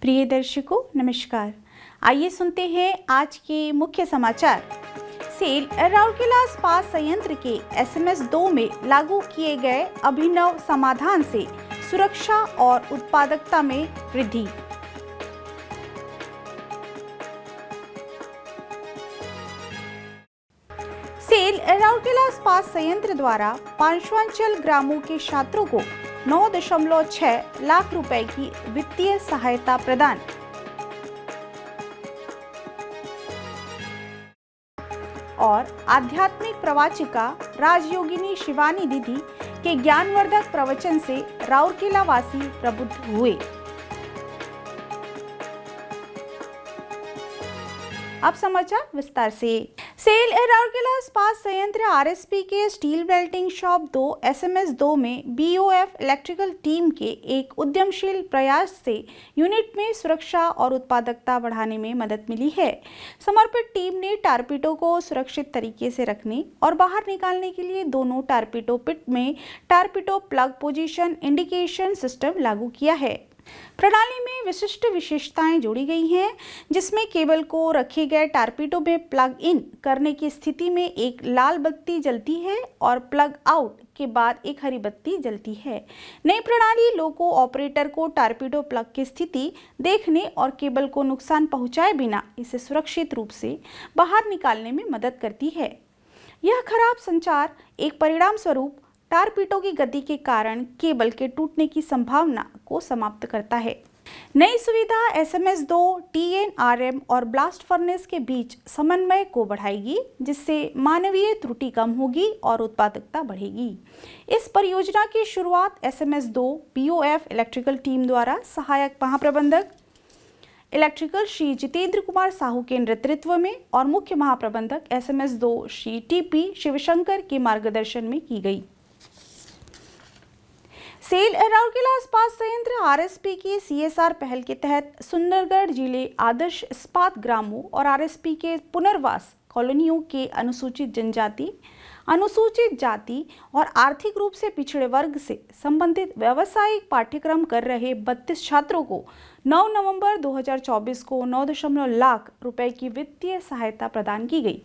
प्रिय दर्शकों नमस्कार। आइए सुनते हैं आज के मुख्य समाचार। सेल राउरकेला इस्पात संयंत्र के SMS-2 में लागू किए गए अभिनव समाधान से सुरक्षा और उत्पादकता में वृद्धि। सेल राउरकेला इस्पात संयंत्र द्वारा पांचवांचल ग्रामों के छात्रों को 9.6 लाख रुपए की वित्तीय सहायता प्रदान। और आध्यात्मिक प्रवचिका राजयोगिनी शिवानी दीदी के ज्ञानवर्धक प्रवचन से राउरकेला वासी प्रबुद्ध हुए। अब समाचार विस्तार से। सेल राउरकेला इस्पात संयंत्र RSP के स्टील वेल्डिंग शॉप 2 SMS-2 में BOF इलेक्ट्रिकल टीम के एक उद्यमशील प्रयास से यूनिट में सुरक्षा और उत्पादकता बढ़ाने में मदद मिली है। समर्पित टीम ने टारपीटो को सुरक्षित तरीके से रखने और बाहर निकालने के लिए दोनों टारपीटो पिट में टारपीटो प्लग पोजीशन इंडिकेशन सिस्टम लागू किया है। प्रणाली में विशिष्ट विशेषताएं जोड़ी गई हैं, जिसमें केबल को रखे गए टारपीडो में प्लग इन करने की स्थिति में एक लाल बत्ती जलती है और प्लग आउट के बाद एक हरी बत्ती जलती है। नई प्रणाली लोको ऑपरेटर को टारपीडो प्लग की स्थिति देखने और केबल को नुकसान पहुंचाए बिना इसे सुरक्षित रूप से बाहर निकालने में मदद करती है। यह खराब संचार एक परिणाम स्वरूप टारपीडो की गति के कारण केबल के टूटने की संभावना को समाप्त करता है। नई सुविधा SMS-2 TNRM और ब्लास्ट फर्नेस के बीच समन्वय को बढ़ाएगी, जिससे मानवीय त्रुटि कम होगी और उत्पादकता बढ़ेगी। इस परियोजना की शुरुआत SMS-2 BOF इलेक्ट्रिकल टीम द्वारा सहायक महाप्रबंधक इलेक्ट्रिकल श्री जितेंद्र कुमार साहू के नेतृत्व में और मुख्य महाप्रबंधक SMS-2 श्री TP शिवशंकर के मार्गदर्शन में की गई। सेल राउरकेला इस्पात संयंत्र RSP की CSR पहल के तहत सुंदरगढ़ जिले आदर्श इस्पात ग्रामों और RSP के पुनर्वास कॉलोनियों के अनुसूचित जनजाति, अनुसूचित जाति और आर्थिक रूप से पिछड़े वर्ग से संबंधित व्यावसायिक पाठ्यक्रम कर रहे 32 छात्रों को 9 नवंबर 2024 को 9 लाख रुपए की वित्तीय सहायता प्रदान की गई।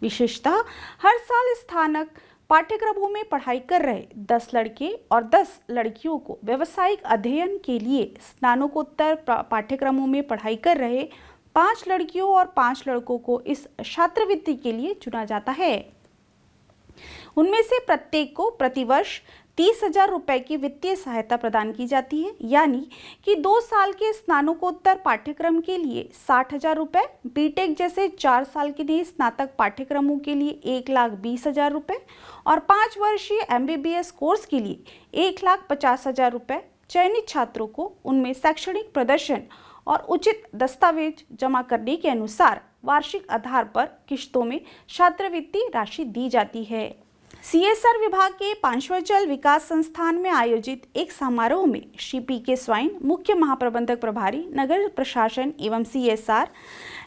विशेषतः हर साल स्थानक पाठ्यक्रमों में पढ़ाई कर रहे 10 लड़के और 10 लड़कियों को व्यावसायिक अध्ययन के लिए स्नातकोत्तर पाठ्यक्रमों में पढ़ाई कर रहे 5 लड़कियों और 5 लड़कों को इस छात्रवृत्ति के लिए चुना जाता है। उनमें से प्रत्येक को प्रतिवर्ष 30,000 रुपए की वित्तीय सहायता प्रदान की जाती है, यानी कि 2 साल के स्नातकोत्तर पाठ्यक्रम के लिए 60,000 रुपए, बीटेक जैसे 4 साल के लिए स्नातक पाठ्यक्रमों के लिए 1,20,000 रुपए और 5 वर्षीय MBBS कोर्स के लिए 1,50,000 रुपए चयनित छात्रों को उनमें शैक्षणिक प्रदर्शन और उचित दस्तावेज जमा करने के अनुसार वार्षिक आधार पर किश्तों में छात्रवृत्ति राशि दी जाती है। CSR विभाग के पांचवांचल विकास संस्थान में आयोजित एक समारोह में श्री PK स्वाइन, मुख्य महाप्रबंधक प्रभारी नगर प्रशासन एवं CSR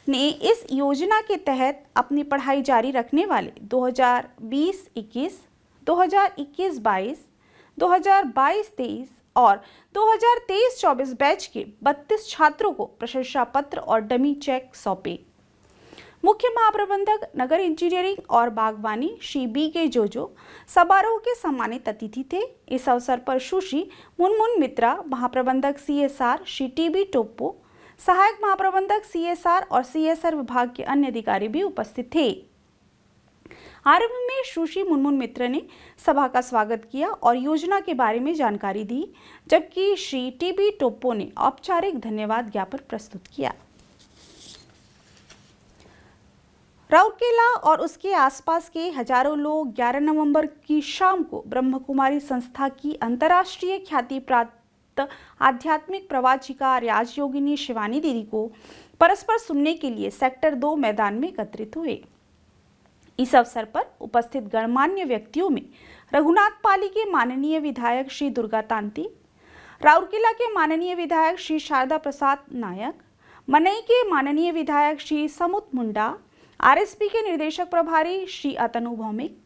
ने इस योजना के तहत अपनी पढ़ाई जारी रखने वाले 2020-21, 2021-22, 2022-23 और 2023-24 बैच के 32 छात्रों को प्रशंसा पत्र और डमी चेक सौंपे। मुख्य महाप्रबंधक नगर इंजीनियरिंग और बागवानी श्री BK जोजो समारोह के सम्मानित अतिथि थे। इस अवसर पर सुश्री मुनमुन मित्रा, महाप्रबंधक CSR श्री TB टोप्पो, सहायक महाप्रबंधक CSR और CSR विभाग के अन्य अधिकारी भी उपस्थित थे। आरंभ में सुश्री मुनमुन मित्रा ने सभा का स्वागत किया और योजना के बारे में जानकारी दी, जबकि श्री TB टोप्पो ने औपचारिक धन्यवाद ज्ञापन प्रस्तुत किया। राउरकेला और उसके आसपास के हजारों लोग 11 नवंबर की शाम को ब्रह्म कुमारी संस्था की अंतर्राष्ट्रीय ख्याति प्राप्त आध्यात्मिक प्रवचिका राजयोगिनी शिवानी दीदी को परस्पर सुनने के लिए सेक्टर 2 मैदान में एकत्रित हुए। इस अवसर पर उपस्थित गणमान्य व्यक्तियों में रघुनाथ पाली के माननीय विधायक श्री दुर्गा तांती, राउरकेला के माननीय विधायक श्री शारदा प्रसाद नायक, मनई के माननीय विधायक श्री समुत मुंडा, RSP के निर्देशक प्रभारी श्री अतनु भौमिक,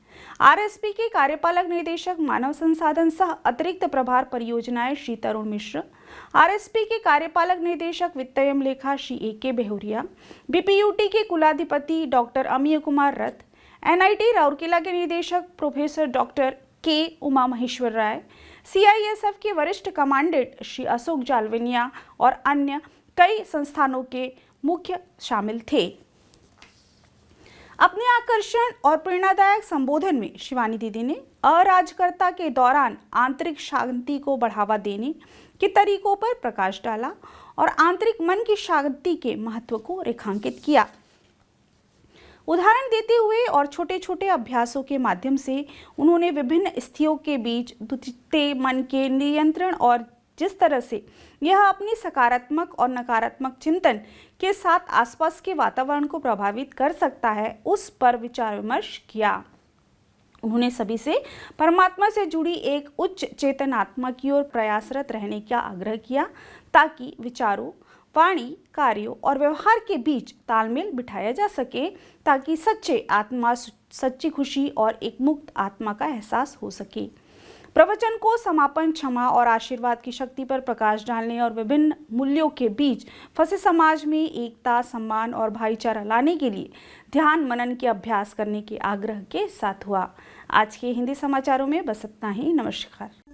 RSP के कार्यपालक निदेशक मानव संसाधन सह अतिरिक्त प्रभार परियोजनाएं श्री तरुण मिश्र, आरएसपी के कार्यपालक निदेशक वित्त एवं लेखा श्री ए.के. बेहुरिया, बीपीयूटी के कुलाधिपति डॉक्टर अमीय कुमार रथ, एनआईटी राउरकेला के निदेशक प्रोफेसर डॉक्टर के उमा महेश्वर राय, सीआईएसएफ के वरिष्ठ कमांडेंट श्री अशोक जालवेनिया और अन्य कई संस्थानों के मुख्य शामिल थे। अपने आकर्षण और प्रेरणादायक संबोधन में शिवानी दीदी ने अराजकता के दौरान आंतरिक शांति को बढ़ावा देने के तरीकों पर प्रकाश डाला और आंतरिक मन की शांति के महत्व को रेखांकित किया। उदाहरण देते हुए और छोटे छोटे अभ्यासों के माध्यम से उन्होंने विभिन्न स्थितियों के बीच दूसरे मन के नियंत्रण और जिस तरह से यह अपनी सकारात्मक और नकारात्मक चिंतन के साथ आसपास के वातावरण को प्रभावित कर सकता है, उस पर विचार विमर्श किया। उन्होंने सभी से परमात्मा से जुड़ी एक उच्च चेतन आत्मा की ओर प्रयासरत रहने का आग्रह किया, ताकि विचारों, वाणी, कार्यों और व्यवहार के बीच तालमेल बिठाया जा सके, ताकि सच्चे आत्मा, सच्ची खुशी और एक मुक्त आत्मा का एहसास हो सके। प्रवचन को समापन, क्षमा और आशीर्वाद की शक्ति पर प्रकाश डालने और विभिन्न मूल्यों के बीच फंसे समाज में एकता, सम्मान और भाईचारा लाने के लिए ध्यान मनन के अभ्यास करने के आग्रह के साथ हुआ। आज के हिंदी समाचारों में बस इतना ही। नमस्कार।